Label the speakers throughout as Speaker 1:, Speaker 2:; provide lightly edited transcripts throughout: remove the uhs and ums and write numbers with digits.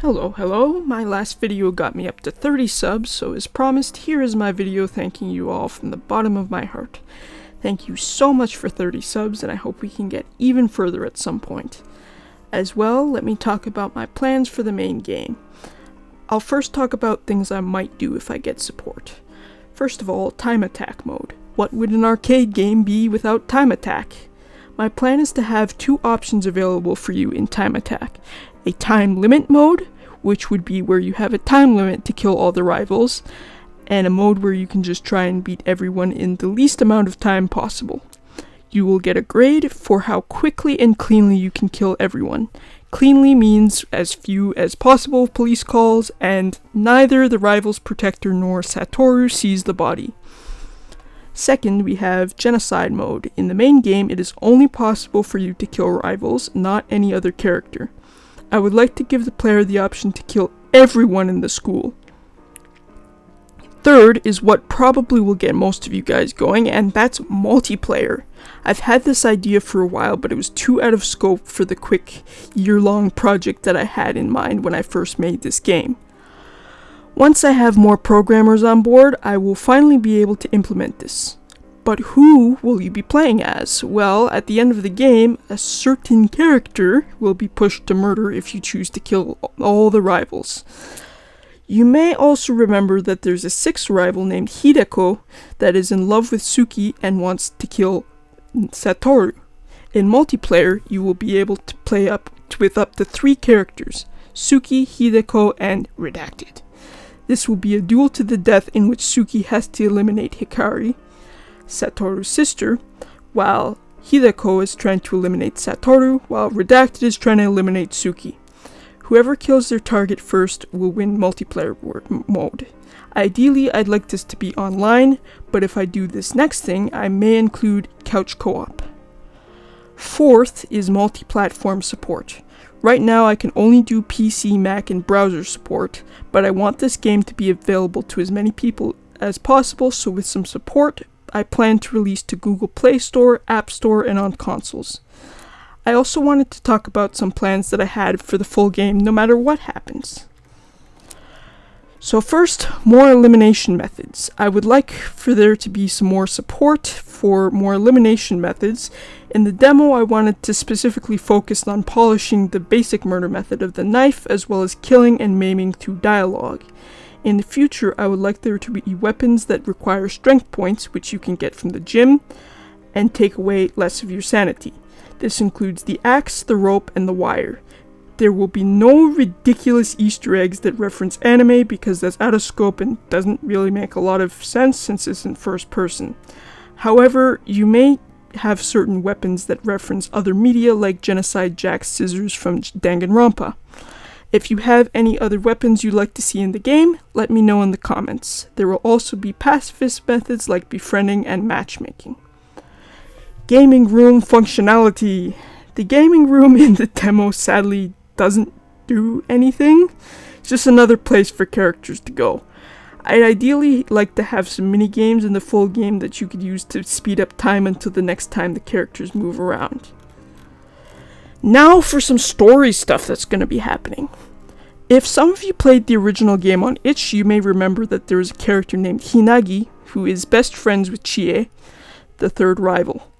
Speaker 1: Hello, my last video got me up to 30 subs, so as promised, here is my video thanking you all from the bottom of my heart. Thank you so much for 30 subs, and I hope we can get even further at some point. As well, let me talk about my plans for the main game. I'll first talk about things I might do if I get support. First of all, time attack mode. What would an arcade game be without time attack? My plan is to have two options available for you in time attack. A time limit mode, which would be where you have a time limit to kill all the rivals, and a mode where you can just try and beat everyone in the least amount of time possible. You will get a grade for how quickly and cleanly you can kill everyone. Cleanly means as few as possible police calls, and neither the rival's protector nor Satoru sees the body. Second, we have genocide mode. In the main game, it is only possible for you to kill rivals, not any other character. I would like to give the player the option to kill everyone in the school. Third is what probably will get most of you guys going, and that's multiplayer. I've had this idea for a while, but it was too out of scope for the quick year-long project that I had in mind when I first made this game. Once I have more programmers on board, I will finally be able to implement this. But who will you be playing as? Well, at the end of the game, a certain character will be pushed to murder if you choose to kill all the rivals. You may also remember that there's a sixth rival named Hideko that is in love with Suki and wants to kill Satoru. In multiplayer, you will be able to play with up to 3 characters: Suki, Hideko, and Redacted. This will be a duel to the death in which Suki has to eliminate Hikari, Satoru's sister, while Hideko is trying to eliminate Satoru, while Redacted is trying to eliminate Suki. Whoever kills their target first will win multiplayer mode. Ideally, I'd like this to be online, but if I do this next thing, I may include couch co-op. Fourth is multi-platform support. Right now I can only do PC, Mac, and browser support, but I want this game to be available to as many people as possible, so with some support, I plan to release to Google Play Store, App Store, and on consoles. I also wanted to talk about some plans that I had for the full game no matter what happens. So first, more elimination methods. I would like for there to be some more support for more elimination methods. In the demo, I wanted to specifically focus on polishing the basic murder method of the knife, as well as killing and maiming through dialogue. In the future, I would like there to be weapons that require strength points, which you can get from the gym, and take away less of your sanity. This includes the axe, the rope, and the wire. There will be no ridiculous Easter eggs that reference anime, because that's out of scope and doesn't really make a lot of sense since it's in first person. However, you may have certain weapons that reference other media, like Genocide Jack's scissors from Danganronpa. If you have any other weapons you'd like to see in the game, let me know in the comments. There will also be pacifist methods like befriending and matchmaking. Gaming room functionality. The gaming room in the demo sadly doesn't do anything. It's just another place for characters to go. I'd ideally like to have some mini games in the full game that you could use to speed up time until the next time the characters move around. Now for some story stuff that's going to be happening. If some of you played the original game on itch, you may remember that there is a character named Hinagi who is best friends with Chie, the third rival.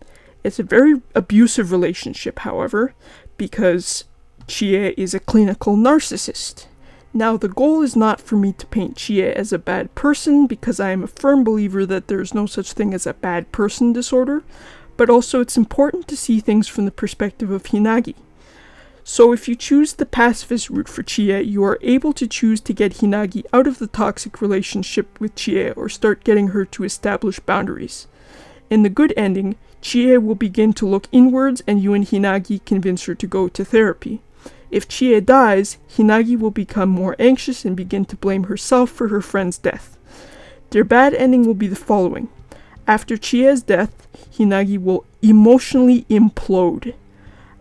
Speaker 1: It's a very abusive relationship, however, because Chie is a clinical narcissist. Now, the goal is not for me to paint Chie as a bad person, because I am a firm believer that there is no such thing as a bad person disorder, but also it's important to see things from the perspective of Hinagi. So if you choose the pacifist route for Chie, you are able to choose to get Hinagi out of the toxic relationship with Chie or start getting her to establish boundaries. In the good ending, Chie will begin to look inwards and you and Hinagi convince her to go to therapy. If Chie dies, Hinagi will become more anxious and begin to blame herself for her friend's death. Their bad ending will be the following. After Chie's death, Hinagi will emotionally implode.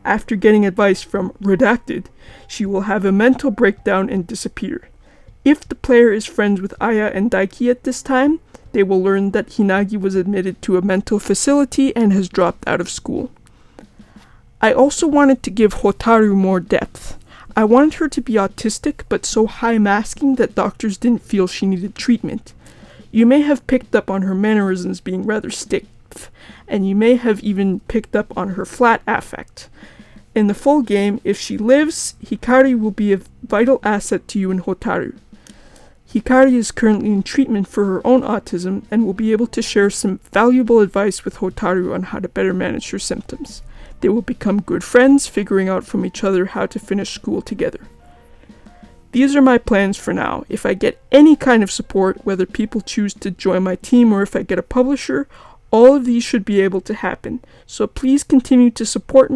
Speaker 1: After getting advice from Redacted, she will have a mental breakdown and disappear. If the player is friends with Aya and Daiki at this time, they will learn that Hinagi was admitted to a mental facility and has dropped out of school. I also wanted to give Hotaru more depth. I wanted her to be autistic, but so high-masking that doctors didn't feel she needed treatment. You may have picked up on her mannerisms being rather stiff, and you may have even picked up on her flat affect. In the full game, if she lives, Hikari will be a vital asset to you and Hotaru. Hikari is currently in treatment for her own autism and will be able to share some valuable advice with Hotaru on how to better manage her symptoms. They will become good friends, figuring out from each other how to finish school together. These are my plans for now. If I get any kind of support, whether people choose to join my team or if I get a publisher, all of these should be able to happen. So please continue to support me